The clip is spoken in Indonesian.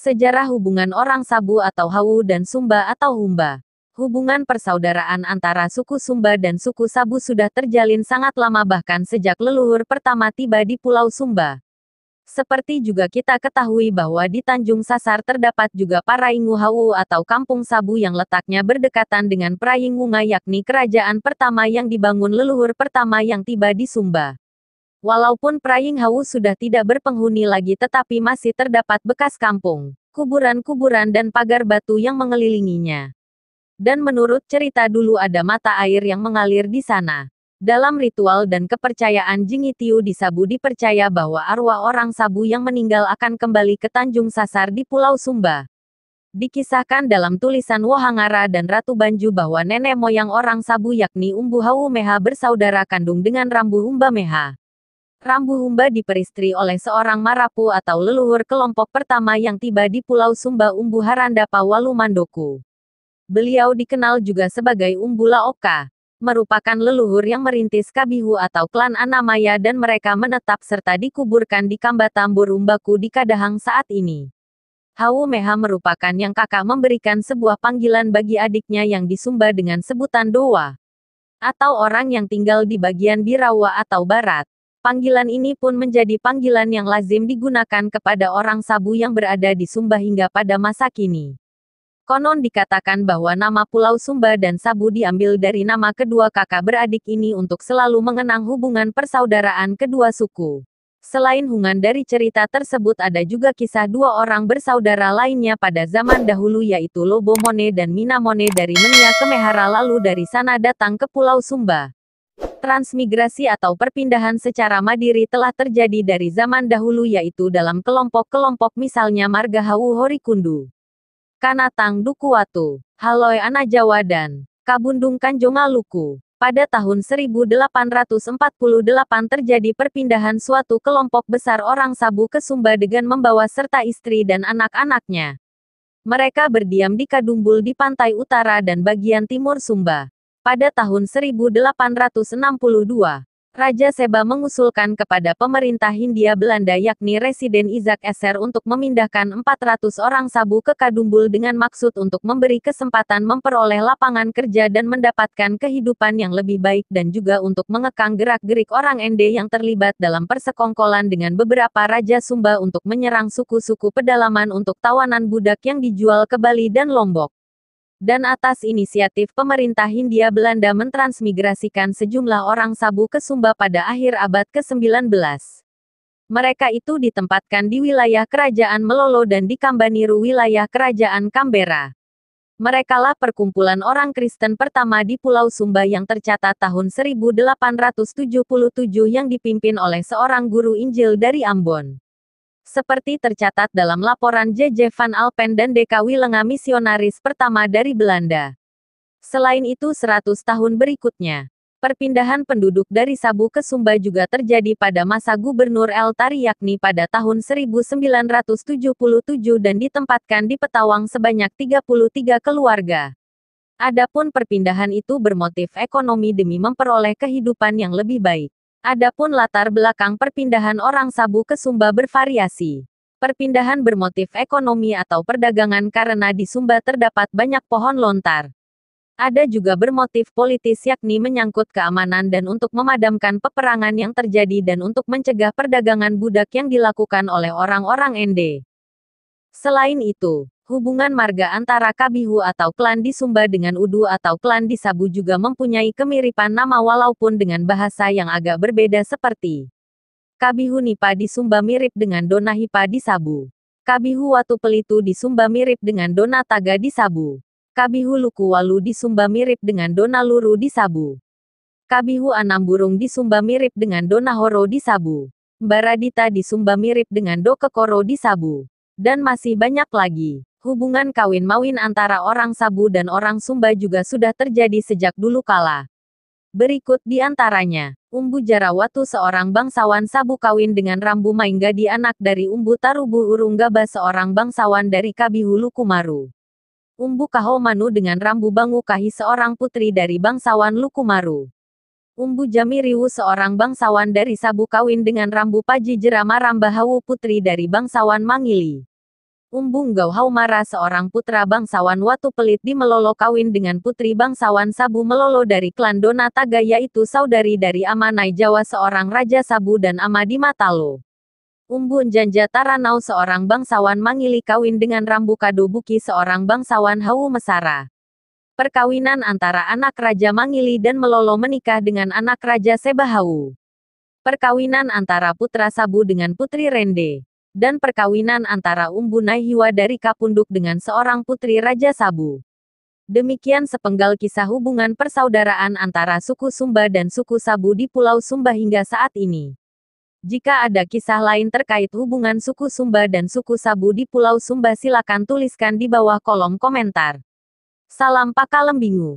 Sejarah hubungan orang Sabu atau Hawu dan Sumba atau Humba. Hubungan persaudaraan antara suku Sumba dan suku Sabu sudah terjalin sangat lama bahkan sejak leluhur pertama tiba di Pulau Sumba. Seperti juga kita ketahui bahwa di Tanjung Sasar terdapat juga Paraingu Hawu atau Kampung Sabu yang letaknya berdekatan dengan Praingunga yakni kerajaan pertama yang dibangun leluhur pertama yang tiba di Sumba. Walaupun Praing Hawu sudah tidak berpenghuni lagi tetapi masih terdapat bekas kampung, kuburan-kuburan dan pagar batu yang mengelilinginya. Dan menurut cerita dulu ada mata air yang mengalir di sana. Dalam ritual dan kepercayaan Jingitiu di Sabu dipercaya bahwa arwah orang Sabu yang meninggal akan kembali ke Tanjung Sasar di Pulau Sumba. Dikisahkan dalam tulisan Wohangara dan Ratu Banju bahwa nenek moyang orang Sabu yakni Umbu Hawu Meha bersaudara kandung dengan Rambu Humba Meha. Rambu Humba diperistri oleh seorang Marapu atau leluhur kelompok pertama yang tiba di Pulau Sumba Umbu Harandapa Walu Mandoku. Beliau dikenal juga sebagai Umbu Laoka, merupakan leluhur yang merintis Kabihu atau klan Anamaya dan mereka menetap serta dikuburkan di Kambatambur Umbaku di Kadahang saat ini. Hawu Meha merupakan yang kakak memberikan sebuah panggilan bagi adiknya yang di Sumba dengan sebutan Dowa, atau orang yang tinggal di bagian Birawa atau Barat. Panggilan ini pun menjadi panggilan yang lazim digunakan kepada orang Sabu yang berada di Sumba hingga pada masa kini. Konon dikatakan bahwa nama Pulau Sumba dan Sabu diambil dari nama kedua kakak beradik ini untuk selalu mengenang hubungan persaudaraan kedua suku. Selain hubungan dari cerita tersebut ada juga kisah dua orang bersaudara lainnya pada zaman dahulu yaitu Lobo Mone dan Minamone dari Menia ke Mehara lalu dari sana datang ke Pulau Sumba. Transmigrasi atau perpindahan secara mandiri telah terjadi dari zaman dahulu yaitu dalam kelompok-kelompok misalnya Marga Hawu Horikundu, Kanatang Dukuwatu, Haloi Anajawa dan Kabundung Kanjongaluku. Pada tahun 1848 terjadi perpindahan suatu kelompok besar orang Sabu ke Sumba dengan membawa serta istri dan anak-anaknya. Mereka berdiam di Kadumbul di pantai utara dan bagian timur Sumba. Pada tahun 1862, Raja Seba mengusulkan kepada pemerintah Hindia Belanda yakni Residen Isaac Esser untuk memindahkan 400 orang Sabu ke Kadumbul dengan maksud untuk memberi kesempatan memperoleh lapangan kerja dan mendapatkan kehidupan yang lebih baik dan juga untuk mengekang gerak-gerik orang Ende yang terlibat dalam persekongkolan dengan beberapa Raja Sumba untuk menyerang suku-suku pedalaman untuk tawanan budak yang dijual ke Bali dan Lombok. Dan atas inisiatif pemerintah Hindia Belanda mentransmigrasikan sejumlah orang Sabu ke Sumba pada akhir abad ke-19. Mereka itu ditempatkan di wilayah Kerajaan Melolo dan di Kambaniru wilayah Kerajaan Canberra. Merekalah perkumpulan orang Kristen pertama di Pulau Sumba yang tercatat tahun 1877 yang dipimpin oleh seorang guru Injil dari Ambon. Seperti tercatat dalam laporan J.J. van Alpen dan D.K. Wilenga misionaris pertama dari Belanda. Selain itu 100 tahun berikutnya, perpindahan penduduk dari Sabu ke Sumba juga terjadi pada masa Gubernur El Tari yakni pada tahun 1977 dan ditempatkan di Petawang sebanyak 33 keluarga. Adapun perpindahan itu bermotif ekonomi demi memperoleh kehidupan yang lebih baik. Adapun latar belakang perpindahan orang Sabu ke Sumba bervariasi. Perpindahan bermotif ekonomi atau perdagangan karena di Sumba terdapat banyak pohon lontar. Ada juga bermotif politis yakni menyangkut keamanan dan untuk memadamkan peperangan yang terjadi dan untuk mencegah perdagangan budak yang dilakukan oleh orang-orang Ende. Selain itu, hubungan marga antara Kabihu atau klan di Sumba dengan Udu atau klan di Sabu juga mempunyai kemiripan nama walaupun dengan bahasa yang agak berbeda seperti Kabihu Nipa di Sumba mirip dengan Dona Hipa di Sabu. Kabihu Watu Pelitu di Sumba mirip dengan Dona Taga di Sabu. Kabihu Luku Walu di Sumba mirip dengan Dona Luru di Sabu. Kabihu Anamburung di Sumba mirip dengan Dona Horo di Sabu. Baradita di Sumba mirip dengan Do Kekoro di Sabu. Dan masih banyak lagi. Hubungan kawin-mawin antara orang Sabu dan orang Sumba juga sudah terjadi sejak dulu kala. Berikut di antaranya, Umbu Jarawatu seorang bangsawan Sabu kawin dengan Rambu Mainggadi anak dari Umbu Tarubu Urunggaba seorang bangsawan dari Kabihu Lukumaru. Umbu Kahomanu dengan Rambu Bangukahi seorang putri dari bangsawan Lukumaru. Umbu Jamiriwu seorang bangsawan dari Sabu kawin dengan Rambu Paji Jerama Ramba Hawu putri dari bangsawan Mangili. Umbung Gau Haumara, seorang putra bangsawan Watu Pelit di Melolo, kawin dengan putri bangsawan Sabu Melolo dari klan Donataga, yaitu saudari dari Amanai Jawa, seorang raja Sabu dan Ama di Matalo. Umbun Janja Taranau, seorang bangsawan Mangili, kawin dengan Rambu Kado Buki, seorang bangsawan Hawu Mesara. Perkawinan antara anak Raja Mangili dan Melolo menikah dengan anak Raja Sebahawu. Perkawinan antara putra Sabu dengan putri Rende. Dan perkawinan antara Umbu Naihiwa dari Kapunduk dengan seorang putri Raja Sabu. Demikian sepenggal kisah hubungan persaudaraan antara suku Sumba dan suku Sabu di Pulau Sumba hingga saat ini. Jika ada kisah lain terkait hubungan suku Sumba dan suku Sabu di Pulau Sumba, silakan tuliskan di bawah kolom komentar. Salam Pakalembingu.